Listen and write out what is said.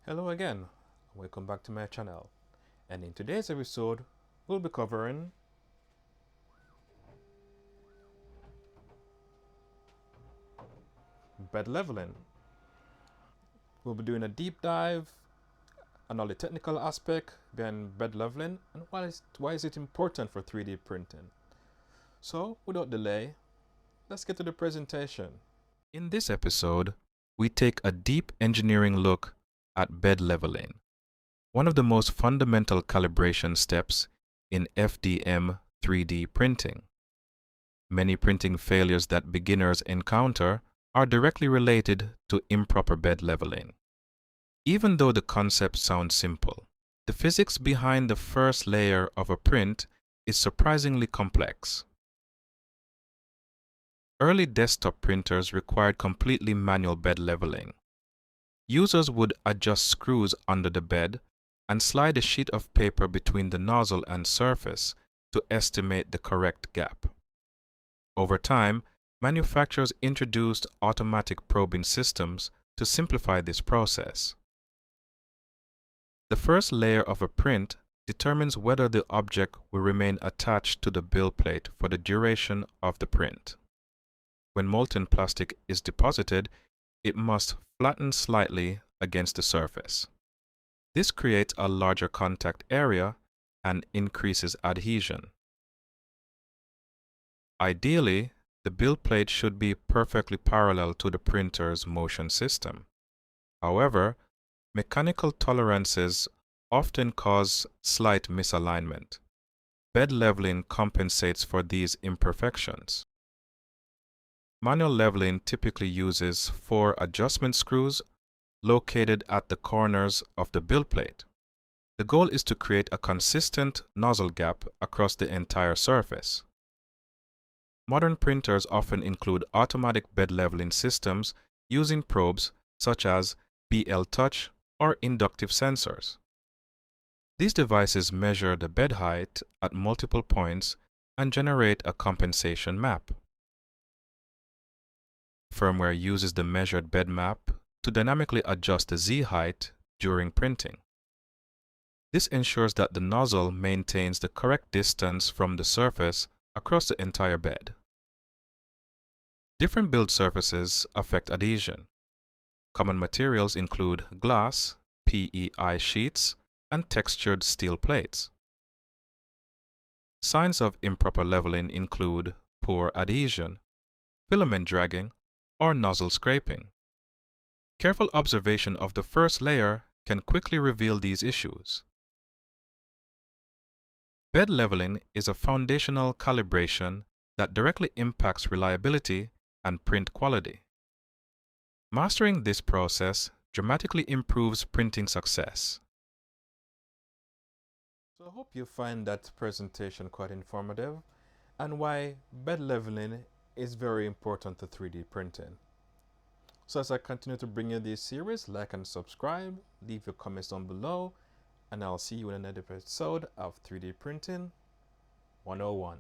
Hello again, welcome back to my channel, and in today's episode we'll be covering bed leveling. We'll be doing a deep dive on all the technical aspect behind bed leveling and why is it important for 3D printing. So without delay, let's get to the presentation. In this episode, we take a deep engineering look at bed leveling, one of the most fundamental calibration steps in FDM 3D printing. Many printing failures that beginners encounter are directly related to improper bed leveling. Even though the concept sounds simple, the physics behind the first layer of a print is surprisingly complex. Early desktop printers required completely manual bed leveling. Users would adjust screws under the bed and slide a sheet of paper between the nozzle and surface to estimate the correct gap. Over time, manufacturers introduced automatic probing systems to simplify this process. The first layer of a print determines whether the object will remain attached to the build plate for the duration of the print. When molten plastic is deposited, it must flatten slightly against the surface. This creates a larger contact area and increases adhesion. Ideally, the build plate should be perfectly parallel to the printer's motion system. However, mechanical tolerances often cause slight misalignment. Bed leveling compensates for these imperfections. Manual leveling typically uses 4 adjustment screws located at the corners of the build plate. The goal is to create a consistent nozzle gap across the entire surface. Modern printers often include automatic bed leveling systems using probes such as BLTouch or inductive sensors. These devices measure the bed height at multiple points and generate a compensation map. Firmware uses the measured bed map to dynamically adjust the Z height during printing. This ensures that the nozzle maintains the correct distance from the surface across the entire bed. Different build surfaces affect adhesion. Common materials include glass, PEI sheets, and textured steel plates. Signs of improper leveling include poor adhesion, filament dragging, or nozzle scraping. Careful observation of the first layer can quickly reveal these issues. Bed leveling is a foundational calibration that directly impacts reliability and print quality. Mastering this process dramatically improves printing success. So I hope you find that presentation quite informative and why bed leveling is very important to 3D printing. So as I continue to bring you this series, like and subscribe, leave your comments down below, and I'll see you in another episode of 3D Printing 101.